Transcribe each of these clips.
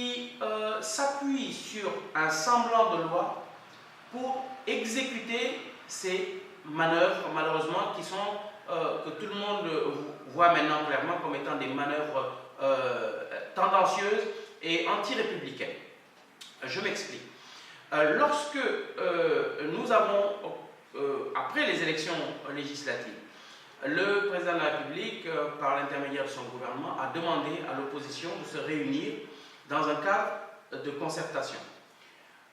qui s'appuie sur un semblant de loi pour exécuter ces manœuvres, malheureusement, qui sont, que tout le monde voit maintenant clairement comme étant des manœuvres tendancieuses et anti-républicaines. Je m'explique. Lorsque nous avons, après les élections législatives, le président de la République, par l'intermédiaire de son gouvernement, a demandé à l'opposition de se réunir dans un cadre de concertation.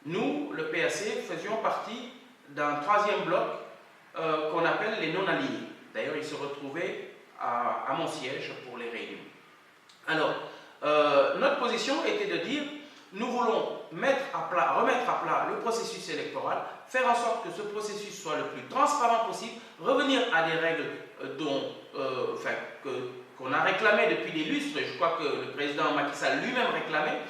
Nous, le PAC, faisions partie d'un troisième bloc qu'on appelle les non-alignés. D'ailleurs, ils se retrouvaient à mon siège pour les réunions. Alors, notre position était de dire, nous voulons remettre à plat le processus électoral, faire en sorte que ce processus soit le plus transparent possible, revenir à des règles qu'on a réclamées depuis des lustres, et je crois que le président Macky Sall lui-même réclamait,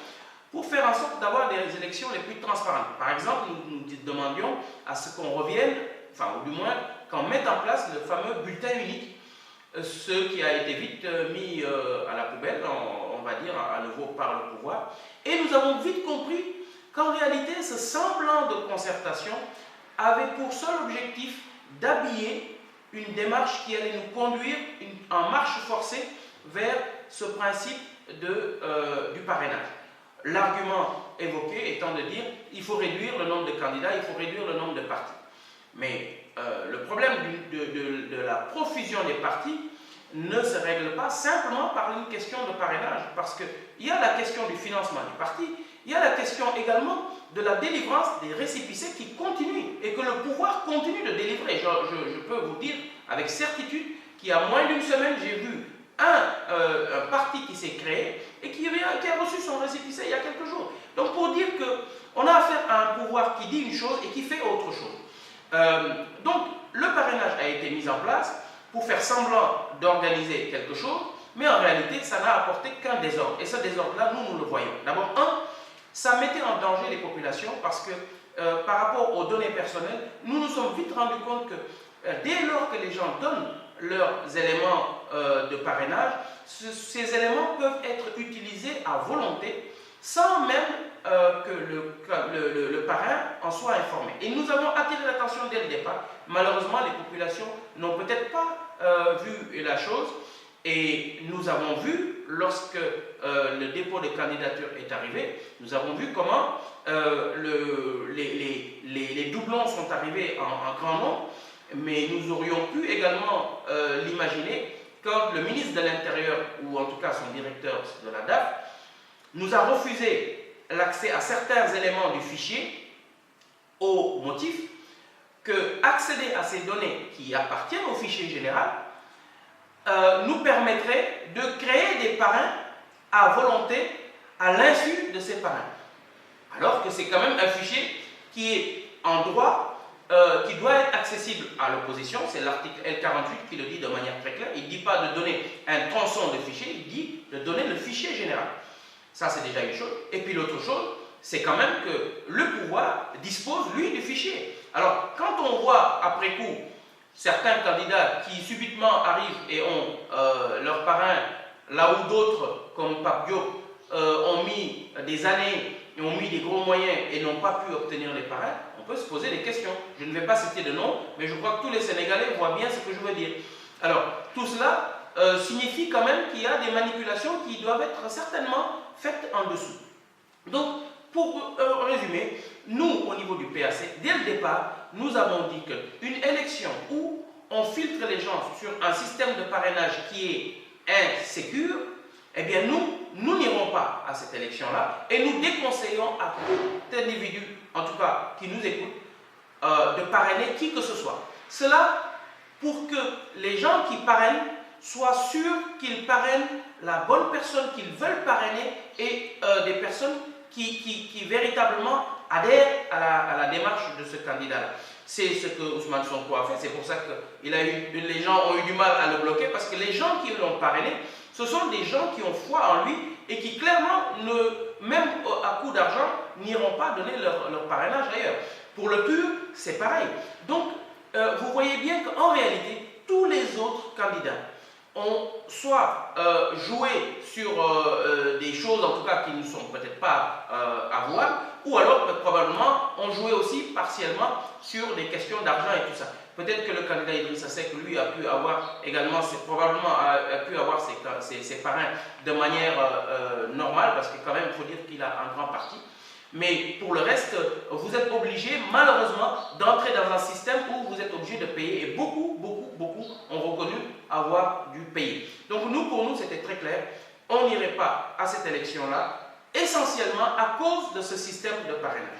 pour faire en sorte d'avoir des élections les plus transparentes. Par exemple, nous demandions à ce qu'on revienne, ou du moins qu'on mette en place le fameux bulletin unique, ce qui a été vite mis à la poubelle, on va dire, à nouveau par le pouvoir. Et nous avons vite compris qu'en réalité, ce semblant de concertation avait pour seul objectif d'habiller une démarche qui allait nous conduire en marche forcée vers ce principe du parrainage. L'argument évoqué étant de dire qu'il faut réduire le nombre de candidats, il faut réduire le nombre de partis. Mais le problème de la profusion des partis ne se règle pas simplement par une question de parrainage, parce qu'il y a la question du financement du parti, il y a la question également de la délivrance des récépissés qui continue et que le pouvoir continue de délivrer. Je peux vous dire avec certitude qu'il y a moins d'une semaine, j'ai vu un parti qui s'est créé et qui a reçu son récépissé il y a quelques jours. Donc pour dire qu'on a affaire à un pouvoir qui dit une chose et qui fait autre chose. Donc le parrainage a été mis en place pour faire semblant d'organiser quelque chose, mais en réalité, ça n'a apporté qu'un désordre. Et ce désordre-là, nous le voyons. D'abord, ça mettait en danger les populations parce que par rapport aux données personnelles, nous nous sommes vite rendus compte que dès lors que les gens donnent leurs éléments de parrainage, ces éléments peuvent être utilisés à volonté sans même que le parrain en soit informé. Et nous avons attiré l'attention dès le départ. Malheureusement, les populations n'ont peut-être pas vu la chose. Et nous avons vu, lorsque le dépôt de candidature est arrivé, nous avons vu comment les doublons sont arrivés en grand nombre, mais nous aurions pu également l'imaginer quand le ministre de l'Intérieur, ou en tout cas son directeur de la DAF, nous a refusé l'accès à certains éléments du fichier au motif que accéder à ces données qui appartiennent au fichier général nous permettrait de créer des parrains à volonté à l'insu de ces parrains. Alors que c'est quand même un fichier qui est en droit, qui doit être accessible à l'opposition. C'est l'article L48 qui le dit de manière très claire. Il ne dit pas de donner un tronçon de fichier, il dit de donner le fichier général. Ça, c'est déjà une chose. Et puis l'autre chose, c'est quand même que le pouvoir dispose, lui, du fichier. Alors, quand on voit, après coup, certains candidats qui subitement arrivent et ont leur parrain, là où d'autres, comme Pape Diop, ont mis des années, et ont mis des gros moyens et n'ont pas pu obtenir les parrains, on peut se poser des questions. Je ne vais pas citer de nom, mais je crois que tous les Sénégalais voient bien ce que je veux dire. Alors, tout cela signifie quand même qu'il y a des manipulations qui doivent être certainement faites en dessous. Donc, pour résumer, nous, au niveau du PAC, dès le départ, nous avons dit qu'une élection où on filtre les gens sur un système de parrainage qui est insécure, eh bien nous n'irons pas à cette élection-là et nous déconseillons à tout individu, en tout cas qui nous écoute, de parrainer qui que ce soit. Cela pour que les gens qui parrainent soient sûrs qu'ils parrainent la bonne personne qu'ils veulent parrainer et des personnes qui véritablement adhèrent à la démarche de ce candidat-là. C'est ce que Ousmane Sonko a fait, c'est pour ça que les gens ont eu du mal à le bloquer, parce que les gens qui l'ont parrainé, ce sont des gens qui ont foi en lui et qui clairement, même à coup d'argent, n'iront pas donner leur parrainage ailleurs. Pour le PUR, c'est pareil. Donc, vous voyez bien qu'en réalité, tous les autres candidats ont soit joué sur des choses, en tout cas, qui ne sont peut-être pas avouables, ou alors probablement ont joué aussi partiellement sur des questions d'argent et tout ça. Peut-être que le candidat Idrissa Seck, lui, a pu avoir également, probablement a pu avoir ses parrains de manière normale, parce que quand même, il faut dire qu'il a un grand parti. Mais pour le reste, vous êtes obligé, malheureusement, d'entrer dans un système où vous êtes obligé de payer. Et beaucoup ont reconnu avoir dû payer. Donc nous, pour nous, c'était très clair. On n'irait pas à cette élection-là, essentiellement à cause de ce système de parrainage.